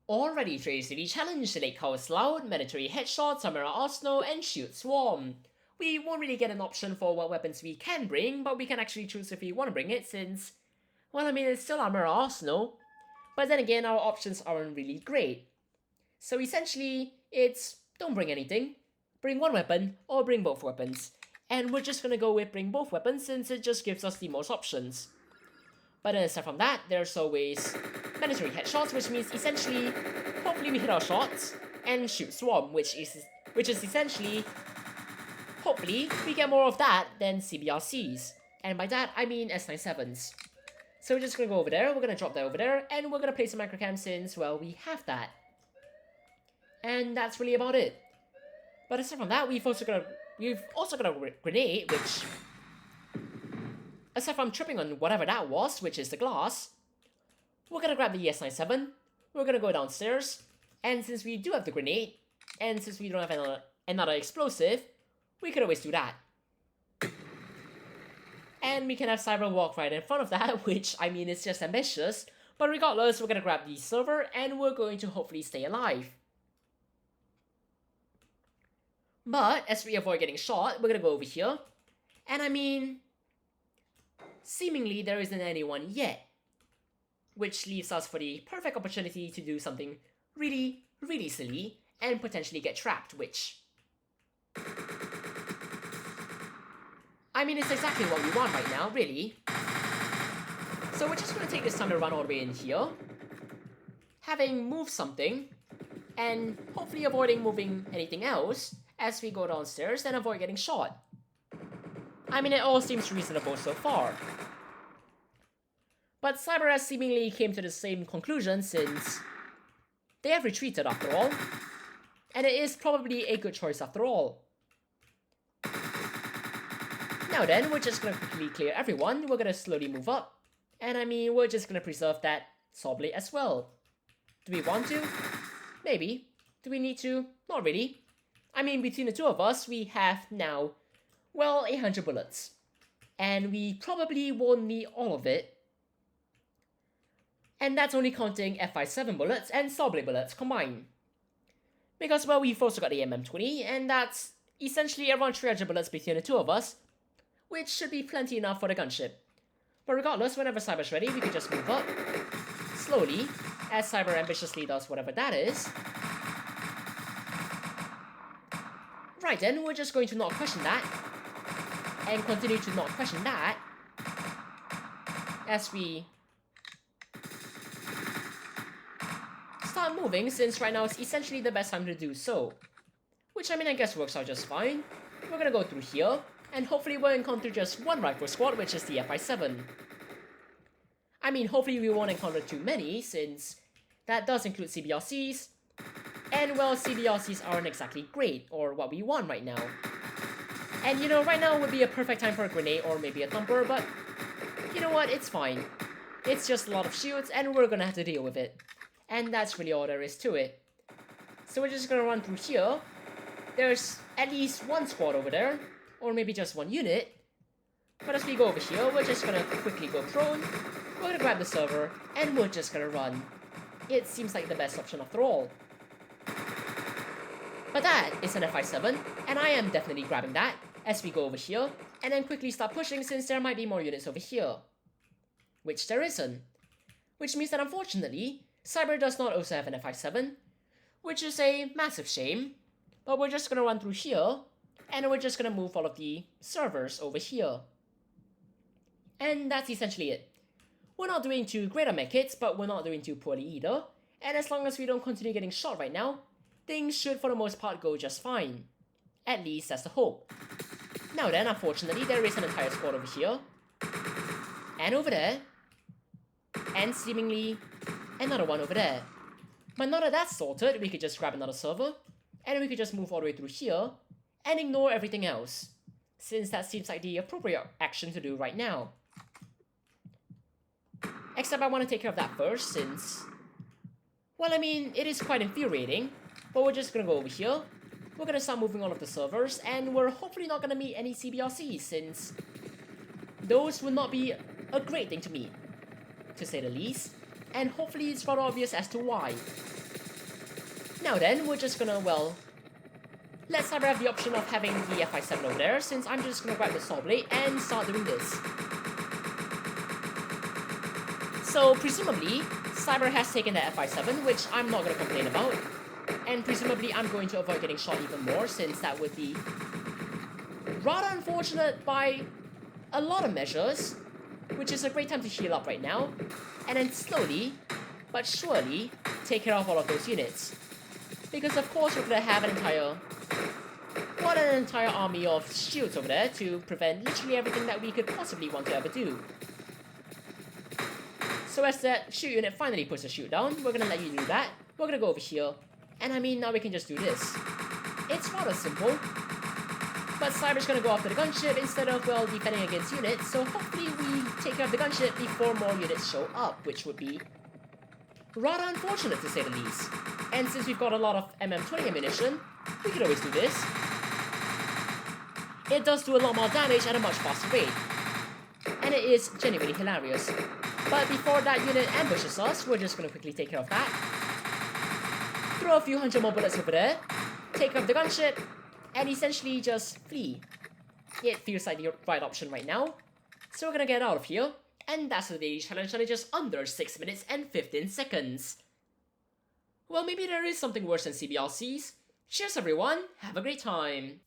Already today's daily challenge: Lakehouse Loud, Mandatory Headshots, Armera Arsenal, and Shoot Swarm. We won't really get an option for what weapons we can bring, but we can actually choose if we want to bring it since, well, I mean, it's still Armera Arsenal, but then again, our options aren't really great. So essentially, it's don't bring anything, bring one weapon, or bring both weapons. And we're just gonna go with bring both weapons since it just gives us the most options. But then aside from that, there's always mandatory headshots, which means essentially, hopefully we hit our shots, and shoot swarm, which is essentially, hopefully we get more of that than CBRCs. And by that, I mean S97s. So we're just gonna go over there, we're gonna drop that over there, and we're gonna place a microcam since, well, we have that. And that's really about it. But aside from that, we've also got a grenade, which, aside from tripping on whatever that was, which is the glass, we're gonna grab the ES97, we're gonna go downstairs, and since we do have the grenade, and since we don't have another explosive, we could always do that. And we can have Cyber walk right in front of that, which, I mean, is just ambitious, but regardless, we're gonna grab the server, and we're going to hopefully stay alive. But, as we avoid getting shot, we're gonna go over here, and I mean, seemingly there isn't anyone yet, which leaves us for the perfect opportunity to do something really, really silly and potentially get trapped, which, I mean, it's exactly what we want right now, really. So we're just gonna take this time to run all the way in here, having moved something, and hopefully avoiding moving anything else as we go downstairs and avoid getting shot. I mean, it all seems reasonable so far. But Cyber has seemingly came to the same conclusion since they have retreated after all, and it is probably a good choice after all. Now then, we're just gonna quickly clear everyone, we're gonna slowly move up, and I mean, we're just gonna preserve that saw blade as well. Do we want to? Maybe. Do we need to? Not really. I mean, between the two of us, we have now, well, 800 bullets. And we probably won't need all of it. And that's only counting F57 bullets and saw blade bullets combined. Because, well, we've also got the MM20, and that's essentially around 300 bullets between the two of us, which should be plenty enough for the gunship. But regardless, whenever Cyber's ready, we can just move up, slowly, as Cyber ambitiously does whatever that is. Right then, we're just going to not question that, and continue to not question that, as we start moving, since right now is essentially the best time to do so. Which, I mean, I guess works out just fine. We're gonna go through here, and hopefully we'll encounter just one rifle squad, which is the FI7. I mean, hopefully we won't encounter too many, since that does include CBRCs, and well, CBRCs aren't exactly great, or what we want right now. And you know, right now would be a perfect time for a grenade or maybe a thumper, but you know what, it's fine. It's just a lot of shields, and we're gonna have to deal with it. And that's really all there is to it. So we're just gonna run through here. There's at least one squad over there, or maybe just one unit. But as we go over here, we're just gonna quickly go prone, we're gonna grab the server, and we're just gonna run. It seems like the best option after all. But that is an FI7, and I am definitely grabbing that as we go over here, and then quickly start pushing since there might be more units over here. Which there isn't. Which means that unfortunately, Cyber does not also have an FI7, which is a massive shame, but we're just gonna run through here, and we're just gonna move all of the servers over here. And that's essentially it. We're not doing too great on medkits, but we're not doing too poorly either, and as long as we don't continue getting shot right now, things should for the most part go just fine. At least that's the hope. Now then, unfortunately, there is an entire squad over here, and over there, and seemingly another one over there. But now that that's sorted, we could just grab another server, and we could just move all the way through here, and ignore everything else, since that seems like the appropriate action to do right now. Except I want to take care of that first, since, well, I mean, it is quite infuriating, but we're just gonna go over here, we're gonna start moving all of the servers, and we're hopefully not gonna meet any CBRCs, since those would not be a great thing to meet, to say the least, and hopefully it's rather obvious as to why. Now then, we're just gonna, well, let Cyber have the option of having the FI7 over there, since I'm just gonna grab the Saw Blade and start doing this. So, presumably, Cyber has taken the FI7, which I'm not gonna complain about. And presumably, I'm going to avoid getting shot even more, since that would be rather unfortunate by a lot of measures, which is a great time to heal up right now. And then slowly, but surely, take care of all of those units. Because of course, we're gonna have an entire army of shields over there to prevent literally everything that we could possibly want to ever do. So as that shoot unit finally puts a shoot down, we're gonna let you do that. We're gonna go over here, and I mean, now we can just do this. It's rather simple. But Cyber's gonna go after the gunship instead of, well, defending against units, so hopefully we take care of the gunship before more units show up, which would be rather unfortunate to say the least. And since we've got a lot of MM20 ammunition, we could always do this. It does do a lot more damage at a much faster rate. And it is genuinely hilarious. But before that unit ambushes us, we're just gonna quickly take care of that. Throw a few hundred more bullets over there, take care of the gunship, and essentially just flee. It feels like the right option right now. So we're gonna get out of here. And that's the daily challenge, and it's just under 6 minutes and 15 seconds. Well, maybe there is something worse than CBRCs. Cheers everyone, have a great time.